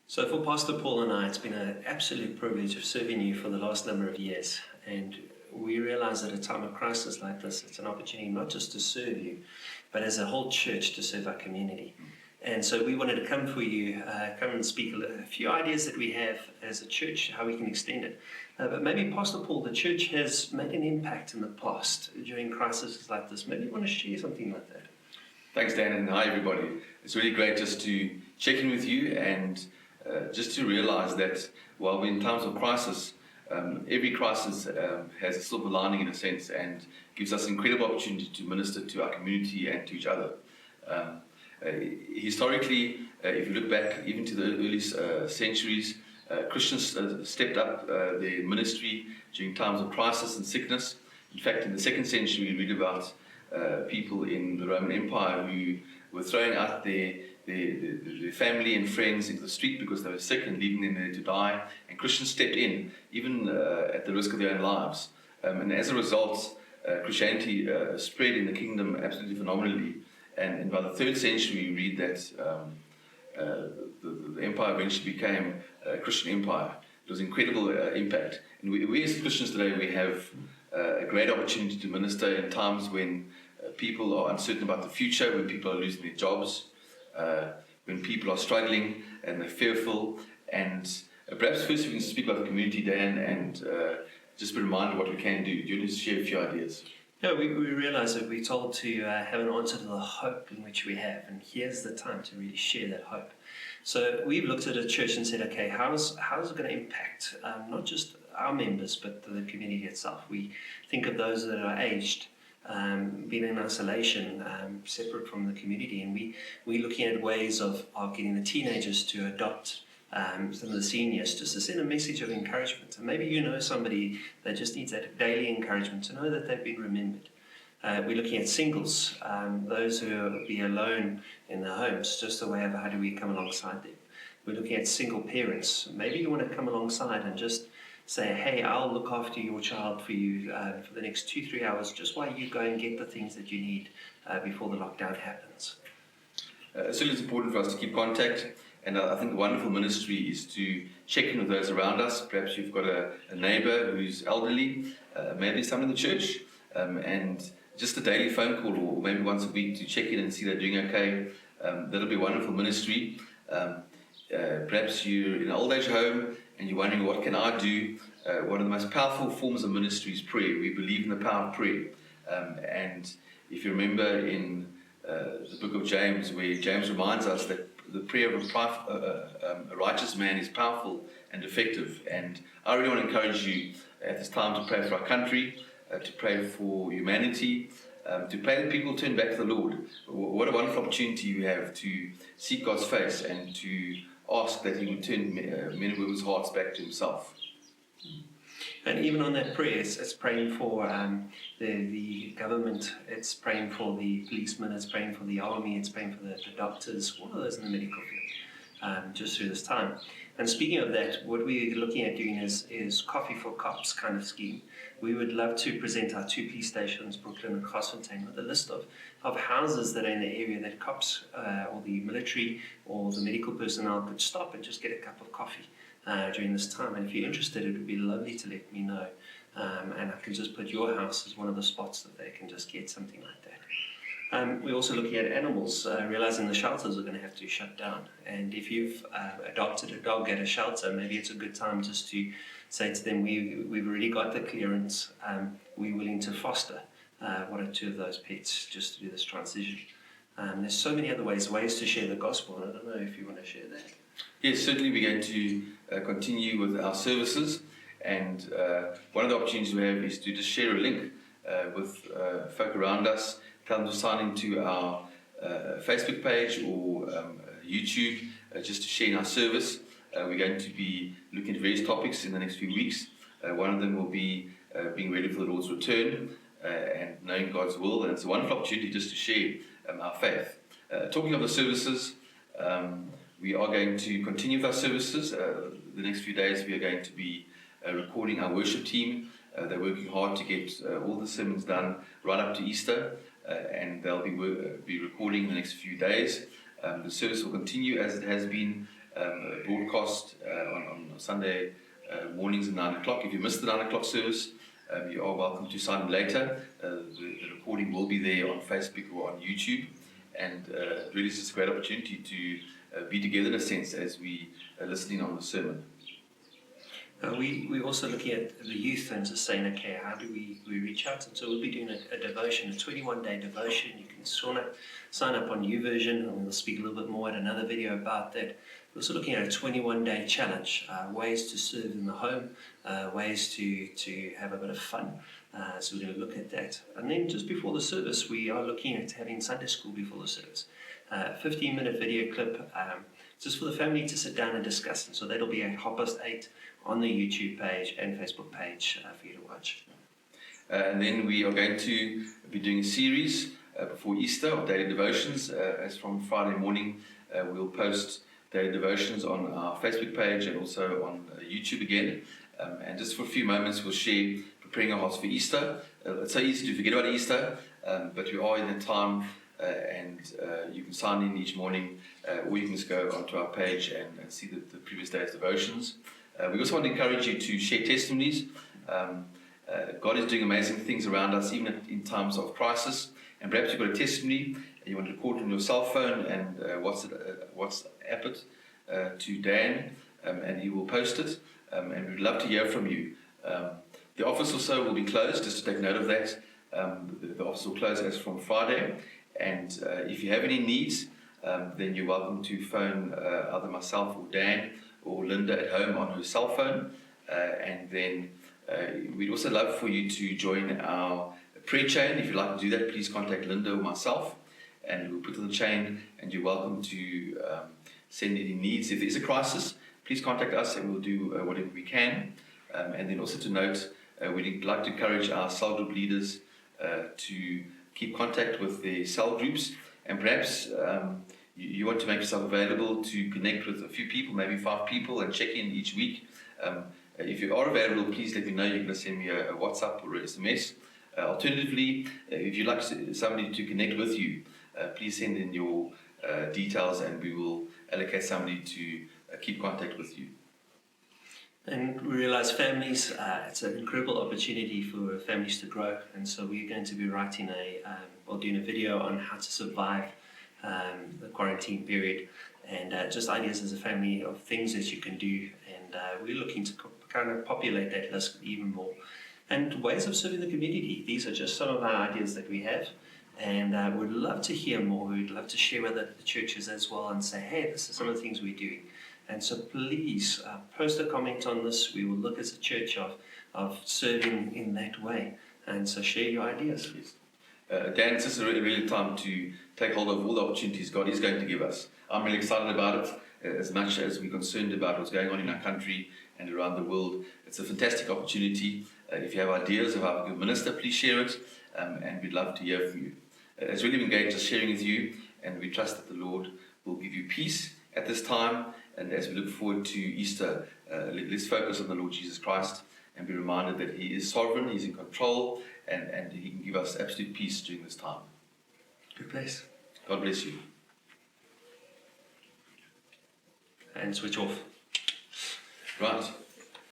So for Pastor Paul and I, it's been an absolute privilege of serving you for the last number of years. And we realize at a time of crisis like this, it's an opportunity not just to serve you, but as a whole church to serve our community. And so we wanted to come for you, come and speak a few ideas that we have as a church, how we can extend it. But maybe, Pastor Paul, the church has made an impact in the past during crises like this. Maybe you want to share something like that. Thanks, Dan, and hi, everybody. It's really great just to check in with you and just to realize that while we're in times of crisis, every crisis has a silver lining in a sense and gives us incredible opportunity to minister to our community and to each other. Historically, if you look back even to the early centuries, Christians stepped up their ministry during times of crisis and sickness. In fact, in the 2nd century, we read about people in the Roman Empire who were throwing out their family and friends into the street because they were sick and leaving them there to die. And Christians stepped in, even at the risk of their own lives. And as a result, Christianity spread in the kingdom absolutely phenomenally. And by the 3rd century, we read that the empire eventually became a Christian empire. It was incredible impact. And we as Christians today, we have a great opportunity to minister in times when people are uncertain about the future, when people are losing their jobs, when people are struggling and they're fearful. And perhaps first we can speak about the community, Dan, and just be reminded what we can do. Do you want to share a few ideas? Yeah, we realize that we're told to have an answer to the hope in which we have, and here's the time to really share that hope. So we've looked at a church and said, okay, how's it going to impact not just our members, but the community itself? We think of those that are aged, being in isolation, separate from the community, and we're looking at ways of getting the teenagers to adopt some of the seniors, just to send a message of encouragement. And maybe you know somebody that just needs that daily encouragement to know that they've been remembered. We're looking at singles, those who will be alone in their homes, just a way of how do we come alongside them. We're looking at single parents. Maybe you want to come alongside and just say, hey, I'll look after your child for you for the next 2-3 hours, just while you go and get the things that you need before the lockdown happens. Certainly it's important for us to keep contact. And I think a wonderful ministry is to check in with those around us. Perhaps you've got a neighbour who's elderly, maybe someone in the church, and just a daily phone call or maybe once a week to check in and see they're doing okay. That'll be a wonderful ministry. Perhaps you're in an old age home and you're wondering, what can I do? One of the most powerful forms of ministry is prayer. We believe in the power of prayer. And if you remember in the book of James, where James reminds us that the prayer of a righteous man is powerful and effective. And I really want to encourage you at this time to pray for our country, to pray for humanity, to pray that people turn back to the Lord. What a wonderful opportunity you have to seek God's face and to ask that He would turn men and women's hearts back to Himself. And even on that prayer, it's praying for the government, it's praying for the policemen, it's praying for the army, it's praying for the doctors, all of those in the medical field, just through this time. And speaking of that, what we're looking at doing is Coffee for Cops kind of scheme. We would love to present our 2 police stations, Brooklyn and Crossfontaine, with a list of houses that are in the area that cops or the military or the medical personnel could stop and just get a cup of coffee during this time. And if you're interested, it would be lovely to let me know. And I can just put your house as one of the spots that they can just get something like that. We're also looking at animals, realizing the shelters are going to have to shut down. And if you've adopted a dog at a shelter, maybe it's a good time just to say to them, we've already got the clearance, we're willing to foster 1 or 2 of those pets just to do this transition. There's so many other ways to share the gospel, and I don't know if you want to share that. Yes, certainly we're going to continue with our services, and one of the opportunities we have is to just share a link with folk around us, tell them to sign into our Facebook page or YouTube just to share in our service. We're going to be looking at various topics in the next few weeks. One of them will be being ready for the Lord's return and knowing God's will, and it's a wonderful opportunity just to share our faith. Talking of the services, we are going to continue with our services. The next few days we are going to be recording our worship team. They're working hard to get all the sermons done right up to Easter, and they'll be recording in the next few days. The service will continue as it has been broadcast on Sunday mornings at 9 o'clock. If you missed the 9 o'clock service, you are welcome to sign in later. The recording will be there on Facebook or on YouTube, and really it's just a great opportunity to be together in a sense as we are listening on the sermon. We're also looking at the youth and sustainer care. How do we reach out? And so we'll be doing a devotion, a 21-day devotion. You can sign up on YouVersion, and we'll speak a little bit more at another video about that. We're also looking at a 21-day challenge, ways to serve in the home, ways to have a bit of fun. So we're going to look at that. And then just before the service, we are looking at having Sunday school before the service. 15-minute video clip, just for the family to sit down and discuss. And so that'll be at 8:30 on the YouTube page and Facebook page for you to watch. And then we are going to be doing a series before Easter of daily devotions. As from Friday morning, we'll post daily devotions on our Facebook page and also on YouTube again. And just for a few moments, we'll share preparing our hearts for Easter. It's so easy to forget about Easter, but we are in a time, and you can sign in each morning, or you can just go onto our page and see the previous day's devotions. We also want to encourage you to share testimonies. God is doing amazing things around us, even in times of crisis. And perhaps you've got a testimony, you want to record it on your cell phone and WhatsApp it to Dan, and he will post it. And we'd love to hear from you. The office also will be closed, just to take note of that. The office will close as from Friday. And if you have any needs, then you're welcome to phone either myself or Dan or Linda at home on her cell phone. And then we'd also love for you to join our prayer chain. If you'd like to do that, please contact Linda or myself, and we'll put on the chain, and you're welcome to send any needs. If there's a crisis, please contact us and we'll do whatever we can. And then also to note, we'd like to encourage our cell group leaders to keep contact with their cell groups, and perhaps you want to make yourself available to connect with a few people, maybe 5 people, and check in each week. If you are available, please let me know. You can send me a WhatsApp or a SMS. Alternatively, if you'd like somebody to connect with you, please send in your details and we will allocate somebody to keep contact with you. And we realize families, it's an incredible opportunity for families to grow. And so we're going to be writing doing a video on how to survive the quarantine period, and just ideas as a family of things that you can do. And we're looking to kind of populate that list even more. And ways of serving the community. These are just some of our ideas that we have. And we'd love to hear more. We'd love to share with the churches as well and say, hey, this is some of the things we're doing. And so please post a comment on this. We will look as a church of serving in that way. And so share your ideas, please. Dan, this is really time to take hold of all the opportunities God is going to give us. I'm really excited about it, as much as we're concerned about what's going on in our country and around the world. It's a fantastic opportunity. If you have ideas of how we can minister, please share it, and we'd love to hear from you. It's really been great just sharing with you, and we trust that the Lord will give you peace at this time. And as we look forward to Easter, let's focus on the Lord Jesus Christ and be reminded that He is sovereign, He's in control, and He can give us absolute peace during this time. Good place. God bless you. And switch off. Right.